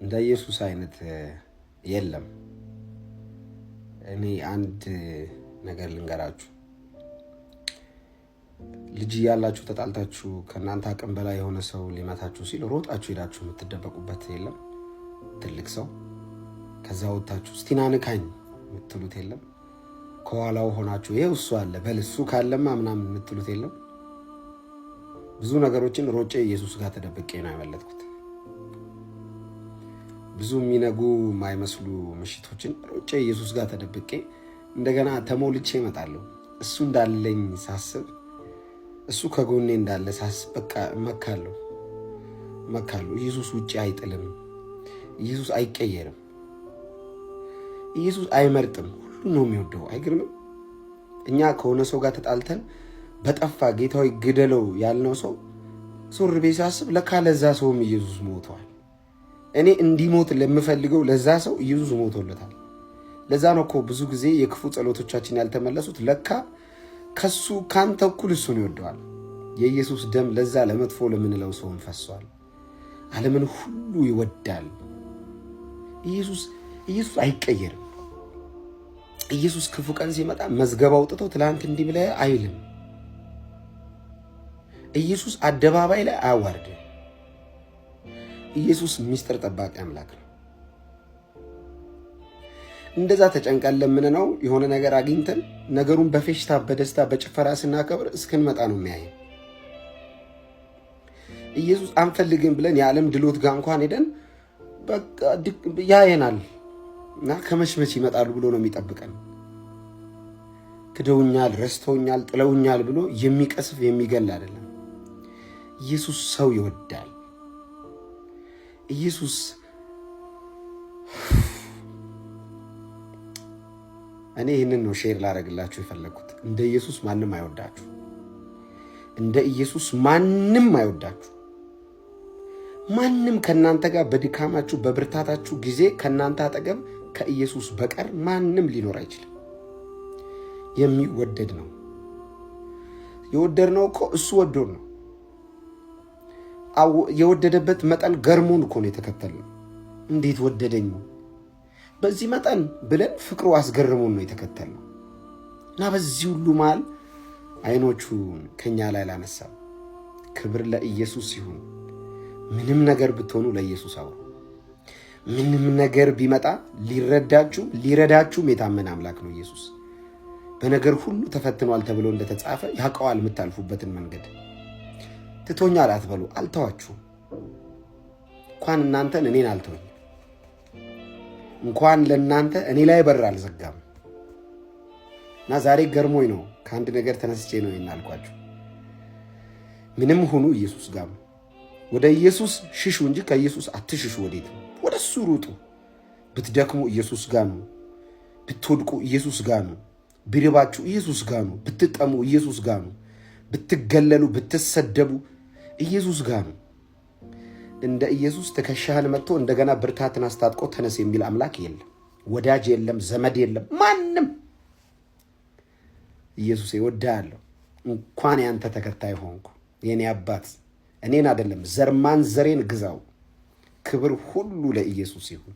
እንደ ኢየሱስ አይነት የለም። እኔ አንድ ነገር ልንገራችሁ። ልጅ ያላችሁ ተጣልታችሁ ከናንተ አቅም በላይ የሆነ ሰው ሊመታችሁ ሲል ሮጣችሁ ሄዳችሁ የምትደበቁበት የለም። ትልቅ ሰው ከዛ ወጣችሁ እስቲና ንካኝ የምትሉት የለም። ከኋላው ሆናችሁ ይሄው እሱ አለ በል እሱ ካለማ ምናምን የምትሉት የለም። ብዙ ነገሮችን ሮጬ ኢየሱስ ጋር ተደብቄ ነው ያመለጥኩት። ብዙ የሚነጉ የማይመስሉ ምሽቶችን ሮጬ ኢየሱስ ጋር ተደብቄ እንደገና ተሞልቼ እመጣለሁ። እሱ እንዳለኝ ሳስብ፣ እሱ ከጎኔ እንዳለ ሳስብ በቃ እመካለሁ። ኢየሱስ ውጪ አይጥልም። ኢየሱስ አይቀየርም። ኢየሱስ አይመርጥም። ሁሉ ነው የሚወደው። አይገርምም? እኛ ከሆነ ሰው ጋር ተጣልተን በጠፋ ጌታዊ ግደለው ያልነው ሰው ዞር ቤ ሳስብ ለካ ለዛ ሰውም ኢየሱስ ሞቷል። እኔ እንዲሞት ለምፈልገው ለዛ ሰው ኢየሱስ ሞቶለታል። ለዛ ነው እኮ ብዙ ጊዜ የክፉ ጸሎቶቻችን ያልተመለሱት። ለካ ከሱ ካንተ እኩል እሱን ይወደዋል። የኢየሱስ ደም ለዛ ለመጥፎ ለምንለው ሰውን ፈሷል። ዓለምን ሁሉ ይወዳል። ኢየሱስ አይቀየርም። ኢየሱስ ክፉ ቀን ሲመጣ መዝገብ አውጥቶ ትላንት እንዲህ ብለህ አይልም። ኢየሱስ አደባባይ ላይ አያዋርድም። ኢየሱስ ሚስጥር ጠባቂ አምላክ ነው። እንደዛ ተጨንቀን ለምንነው የሆነ ነገር አግኝተን ነገሩን በፌሽታ በደስታ በጭፈራ ስናከብር እስክንመጣ ነው የሚያየን። ኢየሱስ አንፈልግም ብለን የዓለም ድሎት ጋር እንኳን ሄደን በቃ ያየናል እና ከመሽመች ይመጣሉ ብሎ ነው የሚጠብቀን። ክደውኛል፣ ረስተውኛል፣ ጥለውኛል ብሎ የሚቀስፍ የሚገል አይደለም። ኢየሱስ ሰው ይወዳል። ኢየሱስ እኔ ይህንን ነው ሼር ላደርግላችሁ የፈለኩት። እንደ ኢየሱስ ማንም አይወዳችሁ። እንደ ኢየሱስ ማንም አይወዳችሁ። ማንም ከናንተ ጋር በድካማችሁ በብርታታችሁ ጊዜ ከናንተ አጠገብ ከኢየሱስ በቀር ማንም ሊኖር አይችልም። የሚወደድ ነው። የወደድነው እኮ እሱ ወዶን ነው። የወደደበት መጠን ገርሞን እኮ ነው የተከተልነው። እንዴት ወደደኝ በዚህ መጠን ብለን ፍቅሩ አስገርሞን ነው የተከተልነው። እና በዚህ ሁሉ መሃል አይኖቹን ከኛ ላይ ላነሳው። ክብር ለኢየሱስ ይሁን። ምንም ነገር ብትሆኑ ለኢየሱስ አውሩ። ምንም ነገር ቢመጣ ሊረዳችሁም የታመነ አምላክ ነው ኢየሱስ። በነገር ሁሉ ተፈትኗል ተብሎ እንደተጻፈ ያውቀዋል የምታልፉበትን መንገድ። ትቶኛል አትበሉ፣ አልተዋችሁም። እንኳን እናንተን እኔን አልተወኝ። እንኳን ለእናንተ እኔ ላይ በር አልዘጋም። እና ዛሬ ገርሞኝ ነው ከአንድ ነገር ተነስቼ ነው ይናልኳችሁ። ምንም ሁኑ ኢየሱስ ጋር ነው። ወደ ኢየሱስ ሽሹ እንጂ ከኢየሱስ አትሽሹ። ወዴት? ወደ እሱ ሩጡ። ብትደክሙ ኢየሱስ ጋር ነው። ብትወድቁ ኢየሱስ ጋር ነው። ቢርባችሁ ኢየሱስ ጋር ነው። ብትጠሙ ኢየሱስ ጋር ነው። ብትገለሉ ብትሰደቡ ኢየሱስ ጋር ነው። እንደ ኢየሱስ ትከሻህን መጥቶ እንደገና ብርታትን አስታጥቆ ተነስ የሚል አምላክ የለም። ወዳጅ የለም፣ ዘመድ የለም፣ ማንም። ኢየሱስ እወድሃለሁ። እንኳን ያንተ ተከታይ ሆንኩ። የኔ አባት እኔን አይደለም ዘርማን ዘሬን ግዛው። ክብር ሁሉ ለኢየሱስ ይሁን።